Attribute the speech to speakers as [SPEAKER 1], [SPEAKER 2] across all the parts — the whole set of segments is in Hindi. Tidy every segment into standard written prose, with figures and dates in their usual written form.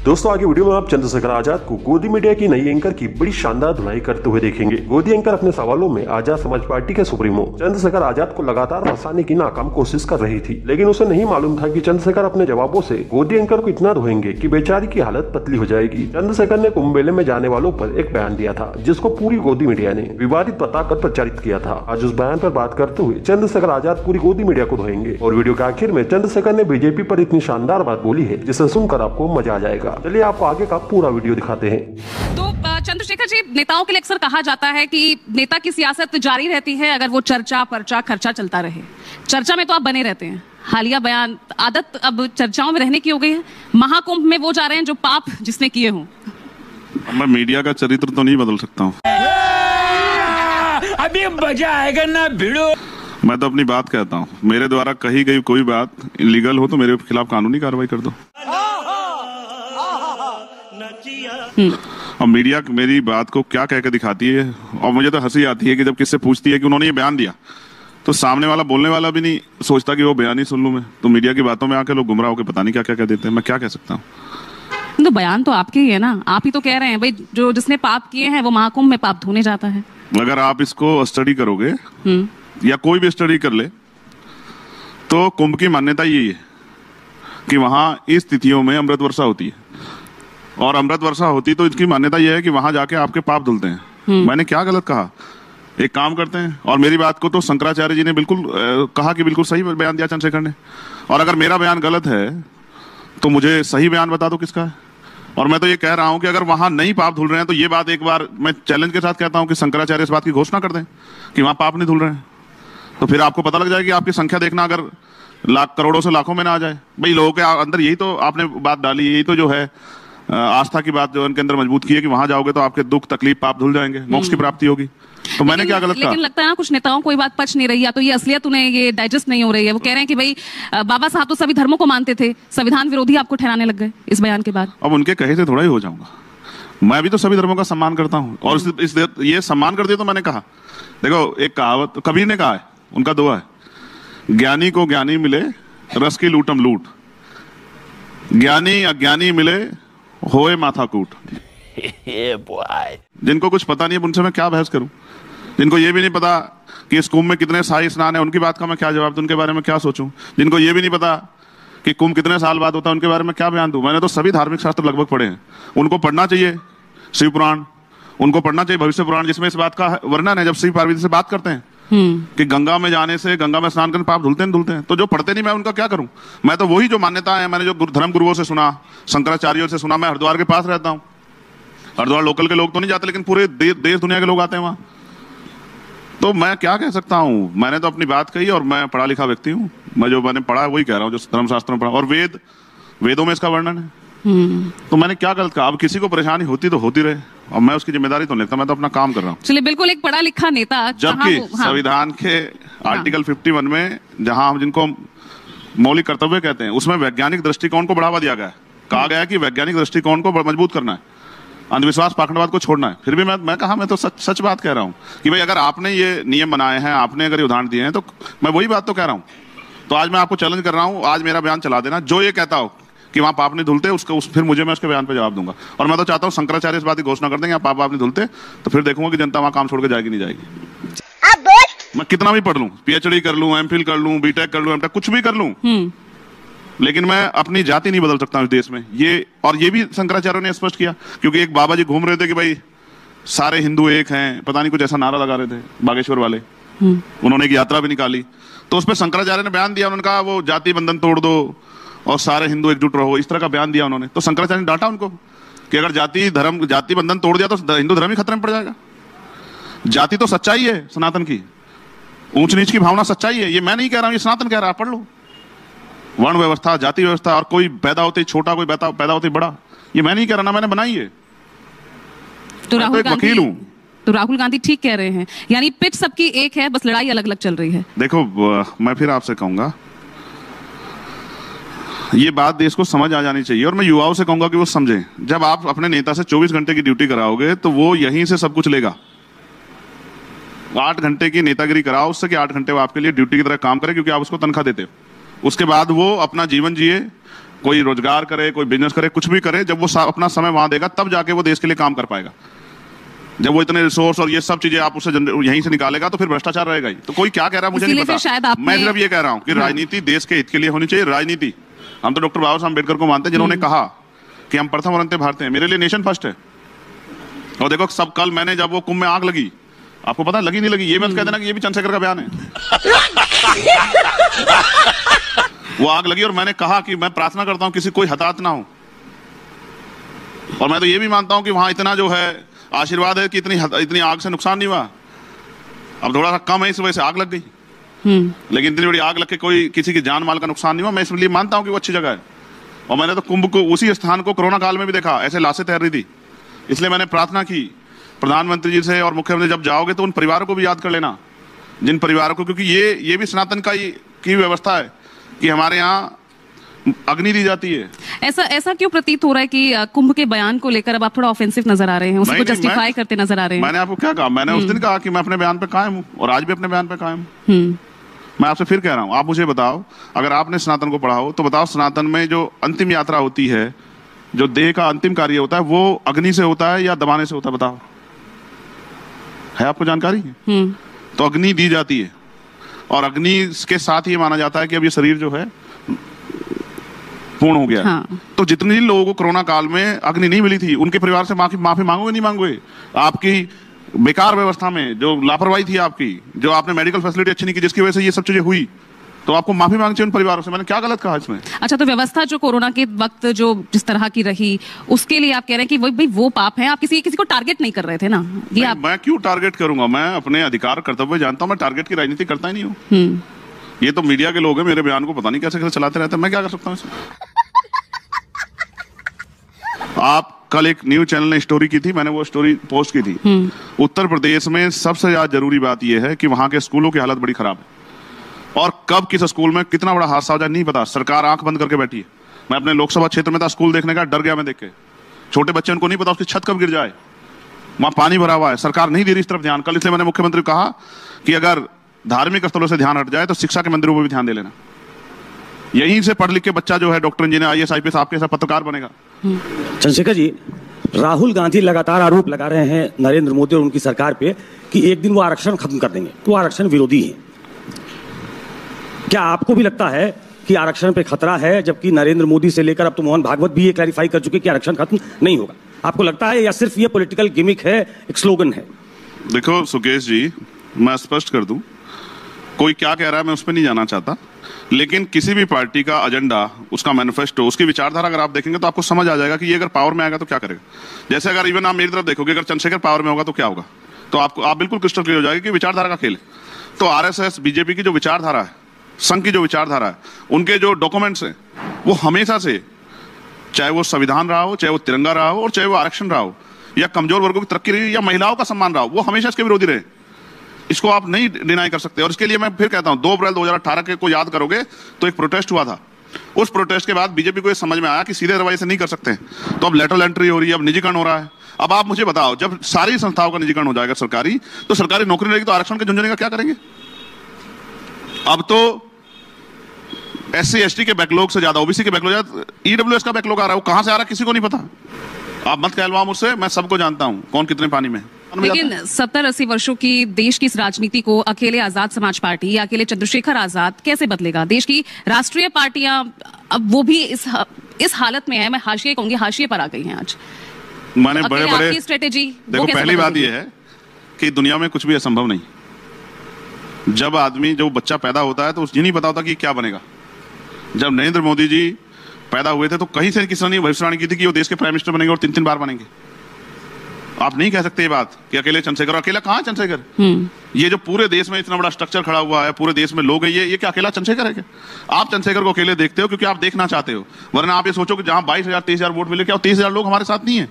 [SPEAKER 1] दोस्तों आगे वीडियो में आप चंद्रशेखर आजाद को गोदी मीडिया की नई एंकर की बड़ी शानदार धुनाई करते हुए देखेंगे। गोदी एंकर अपने सवालों में आजाद समाज पार्टी के सुप्रीमो चंद्रशेखर आजाद को लगातार फंसाने की नाकाम कोशिश कर रही थी, लेकिन उसे नहीं मालूम था कि चंद्रशेखर अपने जवाबों से गोदी एंकर को इतना धोएंगे कि बेचारी की हालत पतली हो जाएगी। चंद्रशेखर ने कुंभ मेले में जाने वालों पर एक बयान दिया था, जिसको पूरी गोदी मीडिया ने विवादित बताकर प्रचारित किया था। आज उस बयान पर बात करते हुए चंद्रशेखर आजाद पूरी गोदी मीडिया को धोएंगे और वीडियो के आखिर में चंद्रशेखर ने बीजेपी पर इतनी शानदार बात बोली है जिसे सुनकर आपको मजा आ जाएगा। चलिए आपको आगे पूरा वीडियो दिखाते हैं।
[SPEAKER 2] तो चंद्रशेखर जी, नेताओं के लिए अक्सर कहा जाता है कि नेता की सियासत जारी रहती है अगर वो चर्चा पर्चा खर्चा चलता रहे। चर्चा में तो आप बने रहते हैं। हालिया बयान, आदत अब चर्चाओं में रहने की हो गई है। महाकुंभ में वो जा रहे हैं जो पाप जिसने किए हों।
[SPEAKER 3] मैं मीडिया का चरित्र तो नहीं बदल सकता हूँ।
[SPEAKER 4] अभी मजा आएगा ना भिड़ो।
[SPEAKER 3] मैं तो अपनी बात कहता हूँ। मेरे द्वारा कही गई कोई बात इलीगल हो तो मेरे खिलाफ कानूनी कार्रवाई कर दो। और मीडिया मेरी बात को क्या कह के दिखाती है, और मुझे तो हंसी आती है कि जब किससे पूछती है कि उन्होंने ये बयान दिया तो सामने वाला बोलने वाला भी नहीं सोचता कि वो बयान ही सुन लूं मैं। तो मीडिया की बातों में आके लोग गुमराह होकर पता नहीं क्या क्या कह देते हैं। मैं क्या कह सकता हूँ।
[SPEAKER 2] तो बयान तो आपके ही है ना, आप ही तो कह रहे हैं भाई जो जिसने पाप किए हैं वो महाकुंभ में पाप धोने जाता है।
[SPEAKER 3] अगर आप इसको स्टडी करोगे या कोई भी स्टडी कर ले तो कुंभ की मान्यता यही है कि वहां इस तिथियों में अमृत वर्षा होती है, और अमृत वर्षा होती तो इसकी मान्यता यह है कि वहां जाके आपके पाप धुलते हैं। मैंने क्या गलत कहा? एक काम करते हैं, और मेरी बात को तो शंकराचार्य जी ने बिल्कुल कहा कि बिल्कुल सही बयान दिया चंद्रशेखर ने। और अगर मेरा बयान गलत है तो मुझे सही बयान बता दो किसका है। और मैं तो ये कह रहा हूं कि अगर वहां नहीं पाप धुल रहे हैं तो ये बात एक बार मैं चैलेंज के साथ कहता हूं कि शंकराचार्य इस बात की घोषणा कर दें कि वहां पाप नहीं धुल रहे हैं, तो फिर आपको पता लग जाएगी। आपकी संख्या देखना अगर लाख करोड़ों से लाखों में ना आ जाए। भाई लोगों के अंदर यही तो आपने बात डाली, यही तो जो है आस्था की बात जो उनके अंदर मजबूत की है कि वहां जाओगे तो आपके दुख तकलीफ पाप धुल जाएंगे, मोक्ष की प्राप्ति होगी। तो मैंने क्या गलत कहा?
[SPEAKER 2] लेकिन लगता है ना कुछ नेताओं को ये बात पच नहीं रही, या तो ये असलियत उन्हें ये डाइजेस्ट नहीं हो रही है। वो कह रहे हैं कि भाई बाबा साहब तो सभी धर्मों को मानते थे, संविधान विरोधी आपको ठहराने लग गए इस बयान के बाद।
[SPEAKER 3] अब उनके कहे से थोड़ा ही हो जाऊंगा। मैं भी तो सभी धर्मों का सम्मान करता हूँ, और ये सम्मान कर दिया तो मैंने कहा। देखो एक कहावत कबीर ने कहा है, उनका दुआ है, ज्ञानी को ज्ञानी मिले रस की लूटम लूट, ज्ञानी अज्ञानी मिले होए माथा कूट। जिनको कुछ पता नहीं है उनसे मैं क्या बहस करूं? जिनको ये भी नहीं पता कि इस कुंभ में कितने शाही स्नान है उनकी बात का मैं क्या जवाब दूं? उनके बारे में क्या सोचूं? जिनको ये भी नहीं पता कि कुंभ कितने साल बाद होता है उनके बारे में क्या बयान दूं? मैंने तो सभी धार्मिक शास्त्र लगभग पढ़े हैं। उनको पढ़ना चाहिए शिव पुराण, उनको पढ़ना चाहिए भविष्य पुराण, जिसमें इस बात का वर्णन है जब शिव पार्वती से बात करते हैं कि गंगा में जाने से, गंगा में स्नान करने पाप धुलते हैं। तो जो पढ़ते नहीं मैं उनका क्या करूं? मैं तो वही जो मान्यता है, मैंने जो धर्म गुरुओं से सुना, शंकराचार्यों से सुना। मैं हरिद्वार के पास रहता हूं। हरिद्वार लोकल के लोग तो नहीं जाते, लेकिन पूरे देश दुनिया के लोग आते हैं वहां। तो मैं क्या कह सकता हूं? मैंने तो अपनी बात कही, और मैं पढ़ा लिखा व्यक्ति हूं। मैं जो मैंने पढ़ा वही कह रहा हूं, जो धर्मशास्त्र में पढ़ा, और वेदों में इसका वर्णन है। तो मैंने क्या गलत कहा? अब किसी को परेशानी होती तो होती रहे, और मैं उसकी जिम्मेदारी तो लेता, मैं तो अपना काम कर रहा हूँ।
[SPEAKER 2] चलिए, बिल्कुल एक पढ़ा लिखा नेता।
[SPEAKER 3] जबकि संविधान के आर्टिकल 51 में जहां हम जिनको मौलिक कर्तव्य कहते हैं उसमें वैज्ञानिक दृष्टिकोण को बढ़ावा दिया गया है। कहा गया है कि वैज्ञानिक दृष्टिकोण को मजबूत करना है, अंधविश्वास पाखंडवाद को छोड़ना है। फिर भी मैं कहा, मैं तो सच बात कह रहा हूँ कि भाई अगर आपने ये नियम बनाए हैं, आपने अगर ये उदाहरण दिए हैं, तो मैं वही बात तो कह रहा हूँ। तो आज मैं आपको चैलेंज कर रहा हूँ, आज मेरा बयान चला देना। जो ये कहता हो कि वहां पाप नहीं धुलते फिर मुझे मैं उसके बयान पे जवाब दूंगा। और मैं तो चाहता हूँ शंकराचार्य इस बात की घोषणा कर देंगे पाप नहीं धुलते, तो फिर देखूंगा कि जनता वहां काम छोड़ के जाएगी नहीं जाएगी। मैं कितना भी पढ़ लूं, PhD कर लूं, MPhil कर लूं, BTech कर लूं, MTech कुछ भी कर लूं, लेकिन मैं अपनी जाति नहीं बदल सकता इस देश में। ये भी शंकराचार्य ने स्पष्ट किया, क्योंकि एक बाबा जी घूम रहे थे कि भाई सारे हिंदू एक हैं, पता नहीं कुछ ऐसा नारा लगा रहे थे बागेश्वर वाले। उन्होंने एक यात्रा भी निकाली, तो उस पर शंकराचार्य ने बयान दिया। उन्होंने कहा वो जाति बंधन तोड़ दो और सारे हिंदू एकजुट रहो, इस तरह का बयान दिया उन्होंने। तो शंकराचार्य ने डांटा उनको कि अगर जाति बंधन तोड़ दिया तो हिंदू धर्म ही खतरे में पड़ जाएगा। जाति तो सच्चाई है सनातन की, ऊंच नीच की भावना सच्चाई है। ये मैं नहीं कह रहा हूं, ये सनातन कह रहा है, पढ़ लो। वर्ण व्यवस्था, जाति व्यवस्था, और कोई पैदा होते ही छोटा, कोई पैदा होते ही बड़ा, ये मैं नहीं कह रहा ना, मैंने बनाई है।
[SPEAKER 2] तो
[SPEAKER 3] मैं तो एक वकील हूं।
[SPEAKER 2] तो राहुल गांधी ठीक कह रहे हैं, यानी पिच सबकी एक है, बस लड़ाई अलग अलग चल रही है।
[SPEAKER 3] देखो मैं फिर आपसे कहूंगा, ये बात देश को समझ आ जानी चाहिए, और मैं युवाओं से कहूंगा कि वो समझें। जब आप अपने नेता से 24 घंटे की ड्यूटी कराओगे तो वो यहीं से सब कुछ लेगा। 8 घंटे की नेतागिरी कराओ उससे कि 8 घंटे वो आपके लिए ड्यूटी की तरह काम करे, क्योंकि आप उसको तनख्वाह देते हो। उसके बाद वो अपना जीवन जिए, कोई रोजगार करे, कोई बिजनेस करे, कुछ भी करे, जब वो अपना समय वहां देगा तब जाके वो देश के लिए काम कर पाएगा। जब वो इतने रिसोर्स और ये सब चीजें आप उससे यहीं से निकालेगा तो फिर भ्रष्टाचार रहेगा ही। तो कोई क्या कह रहा है मुझे नहीं पता। मैं सिर्फ ये कह रहा हूँ कि राजनीति देश के हित के लिए होनी चाहिए। राजनीति, हम तो डॉक्टर बाबा साहब अम्बेडकर को मानते हैं जिन्होंने कहा कि हम प्रथम और अंत्य भारतीय हैं। मेरे लिए नेशन फर्स्ट है। और देखो सब, कल मैंने जब वो कुंभ में आग लगी, आपको पता लगी नहीं लगी, ये मत कह देना कि ये भी चंद्रशेखर का बयान है। वो आग लगी और मैंने कहा कि मैं प्रार्थना करता हूं किसी कोई हताहत ना हो। और मैं तो ये भी मानता हूं कि वहां इतना जो है आशीर्वाद है कि इतनी आग से नुकसान नहीं हुआ। अब थोड़ा सा कम है, इस वजह से आग लग गई, लेकिन इतनी बड़ी आग लग के कोई किसी की जान माल का नुकसान नहीं हुआ। मैं इसलिए मानता हूं कि वो अच्छी जगह है। और मैंने तो कुंभ को, उसी स्थान को कोरोना काल में भी देखा, ऐसे लाशें तैर रही थी। इसलिए मैंने प्रार्थना की प्रधानमंत्री जी से और मुख्यमंत्री, जब जाओगे तो उन परिवारों को भी याद कर लेना, जिन परिवारों को, क्योंकि ये भी सनातन की व्यवस्था है कि हमारे यहाँ अग्नि दी जाती है।
[SPEAKER 2] ऐसा क्यों प्रतीत हो रहा है कि कुंभ के बयान को लेकर अब आप थोड़ा ऑफेंसिव नजर आ रहे हैं, उसको जस्टिफाई करते नजर आ रहे हैं?
[SPEAKER 3] मैंने आपको क्या कहा? मैंने उस दिन कहा कि मैं अपने बयान पे कायम हूं और आज भी अपने बयान पे कायम हूं। मैं आपसे फिर कह रहा हूं, आप मुझे बताओ, अगर आपने सनातन को पढ़ा हो तो बताओ, सनातन में जो अंतिम यात्रा होती है, जो देह का अंतिम कार्य होता है, वो अग्नि से होता है या दबाने से होता है? बताओ, है आपको जानकारी? तो अग्नि दी जाती है और अग्नि के साथ ही माना जाता है कि अब ये शरीर जो है पूर्ण हो गया। हाँ। तो जितने लोगों को कोरोना काल में अग्नि नहीं मिली थी, उनके परिवार से माफी मांगोगे नहीं मांगोगे? आपकी बेकार व्यवस्था में जो लापरवाही थी आपकी, जो आपने मेडिकल फैसिलिटी अच्छी नहीं की, जिसकी वजह से ये सब चीजें हुई, तो आपको माफी मांगनी चाहिए उन परिवारों से। मैंने क्या गलत कहा इसमें?
[SPEAKER 2] अच्छा, तो व्यवस्था जो कोरोना के वक्त जो जिस तरह की रही, उसके लिए आप कह रहे हैं कि भाई वो पाप है, आप किसी को टारगेट नहीं कर रहे थे ना? ये
[SPEAKER 3] मैं क्यों टारगेट करूंगा? मैं अपने अधिकार कर्तव्य जानता हूं, मैं टारगेट की राजनीति करता ही नहीं हूं। ये तो मीडिया के लोग हैं, मेरे बयान को पता नहीं कैसे चलाते रहते हैं, मैं क्या कर सकता हूं इसमें? आप कल एक न्यूज चैनल ने स्टोरी की थी, मैंने वो स्टोरी पोस्ट की थी। उत्तर प्रदेश में सबसे ज्यादा जरूरी बात यह है कि वहां के स्कूलों की हालत बड़ी खराब है, और कब किस स्कूल में कितना बड़ा हादसा हो जाए नहीं पता। सरकार आंख बंद करके बैठी है। मैं अपने लोकसभा क्षेत्र में था, स्कूल देखने का डर गया मैं देख के। छोटे बच्चे, उनको नहीं पता उसकी छत कब गिर जाए, वहां पानी भरा हुआ है, सरकार नहीं दे रही इस तरफ ध्यान। कल इसलिए मैंने मुख्यमंत्री को कहा कि अगर धार्मिक स्थलों से ध्यान हट जाए तो शिक्षा के मंदिरों पर भी ध्यान दे लेना। यहीं से पढ़ लिख के बच्चा जो है डॉक्टर इंजीनियर IAS IPS आपके साथ पत्रकार बनेगा।
[SPEAKER 5] चंद्रशेखर जी, राहुल गांधी लगातार आरोप लगा रहे हैं नरेंद्र मोदी और उनकी सरकार पे कि एक दिन वो आरक्षण खत्म कर देंगे, वो आरक्षण विरोधी है। क्या आपको भी लगता है कि आरक्षण पे खतरा है, जबकि नरेंद्र मोदी से लेकर अब तो मोहन भागवत भी ये क्लैरिफाई कर चुके कि आरक्षण खत्म नहीं होगा? आपको लगता है या सिर्फ ये पॉलिटिकल गिमिक है, एक स्लोगन है?
[SPEAKER 3] देखो सुकेश जी, मैं स्पष्ट कर दूं, कोई क्या कह रहा है मैं उस पर नहीं जाना चाहता, लेकिन किसी भी पार्टी का एजेंडा, उसका मैनिफेस्टो, उसकी विचारधारा अगर आप देखेंगे तो आपको समझ आ जाएगा कि ये अगर पावर में आएगा तो क्या करेगा। जैसे अगर इवन आप मेरी तरफ देखोगे, अगर चंद्रशेखर पावर में होगा तो क्या होगा, तो आप बिल्कुल क्रिस्टल क्लियर हो जाएगा कि विचारधारा का खेल है। तो RSS BJP की जो विचारधारा है, संघ की जो विचारधारा है, उनके जो डॉक्यूमेंट्स हैं, वो हमेशा से, चाहे वो संविधान रहा हो, चाहे वो तिरंगा रहा हो, और चाहे वो आरक्षण रहा हो, या कमजोर वर्गों की तरक्की रही, या महिलाओं का सम्मान रहा हो, वो हमेशा इसके विरोधी रहे। इसको आप नहीं डिनाई कर सकते। और इसके लिए मैं फिर कहता हूं, 2 अप्रैल 2018 के को याद करोगे तो एक प्रोटेस्ट हुआ था। उस प्रोटेस्ट के बाद बीजेपी को ये समझ में आया कि सीधे रवैये से नहीं कर सकते, तो अब लेटरल एंट्री हो रही है, अब निजीकरण हो रहा है। अब आप मुझे बताओ, जब सारी संस्थाओं का निजीकरण हो जाएगा सरकारी, तो सरकारी नौकरी रहेगी, तो आरक्षण के झुंझुने का क्या करेंगे? अब तो SC ST के बैकलॉग से ज्यादा OBC के बैकलॉग ज्यादा EWS का बैकलॉग आ रहा है। वो कहां से आ रहा है किसी को नहीं पता। आप मत कहलवाओ मुझसे, मैं सबको जानता हूं कौन कितने पानी में।
[SPEAKER 2] लेकिन 70-80 वर्षों की देश की इस राजनीति को अकेले आजाद समाज पार्टी या अकेले चंद्रशेखर आजाद कैसे बदलेगा? देश की राष्ट्रीय पार्टियां अब वो भी इस हालत में है, मैं हाशिए कहूंगी, हाशिए पर आ गई हैं आज।
[SPEAKER 3] माने बड़े
[SPEAKER 2] स्ट्रेटेजी।
[SPEAKER 3] देखो, पहली बात यह है कि दुनिया में कुछ भी असंभव नहीं। जब आदमी, जो बच्चा पैदा होता है तो उसे नहीं पता होता कि क्या बनेगा। जब नरेंद्र मोदी जी पैदा हुए थे तो कहीं से किसी ने भविष्यवाणी की थी कि वो देश के प्राइम मिनिस्टर बनेंगे और 3-3 बार बनेंगे। आप नहीं कह सकते ये बात कि अकेले चंद्रशेखर। अकेला कहां चंद्रशेखर? ये जो पूरे देश में इतना बड़ा स्ट्रक्चर खड़ा हुआ है, पूरे देश में लोग हैं, ये क्या अकेला चंद्रशेखर है क्या? आप चंद्रशेखर को अकेले देखते हो क्योंकि आप देखना चाहते हो, वरना आप ये सोचो कि जहां 22,000-23,000 वोट मिले, क्या 23,000 लोग हमारे साथ नहीं है?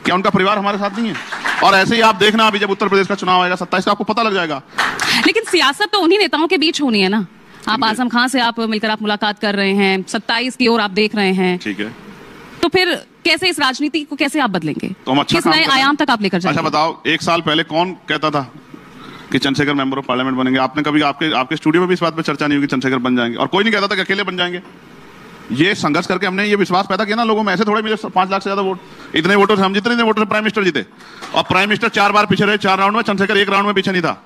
[SPEAKER 3] क्या उनका परिवार हमारे साथ नहीं है? और ऐसे ही आप देखना, अभी जब उत्तर प्रदेश का चुनाव आएगा 27 का, आपको पता लग जाएगा।
[SPEAKER 2] लेकिन सियासत तो उन्हीं नेताओं के बीच होनी है ना। आप आजम खान से आप मिलकर आप मुलाकात कर रहे हैं, 27 की ओर आप देख रहे हैं,
[SPEAKER 3] ठीक है,
[SPEAKER 2] तो फिर कैसे इस राजनीति को कैसे आप बदलेंगे?
[SPEAKER 3] तो हम अच्छा
[SPEAKER 2] किस नए आयाम तक आप लेकर जाएंगे?
[SPEAKER 3] अच्छा बताओ, 1 साल पहले कौन कहता था कि चंद्रशेखर मेंबर ऑफ पार्लियामेंट बनेंगे? आपने कभी आपके स्टूडियो में भी इस बात पे चर्चा नहीं हुई कि चंद्रशेखर बन जाएंगे? और कोई नहीं कहता था कि अकेले बन जाएंगे। ये संघर्ष करके हमने ये विश्वास पैदा किया ना लोगों में। ऐसे थोड़े मिले 5 लाख से ज्यादा वोट, इतने वोटों से हम जितने वोटों से प्राइम मिनिस्टर जीते। और प्राइम मिनिस्टर 4 बार पीछे रहे 4 राउंड में, चंद्रशेखर 1 राउंड में पीछे नहीं था।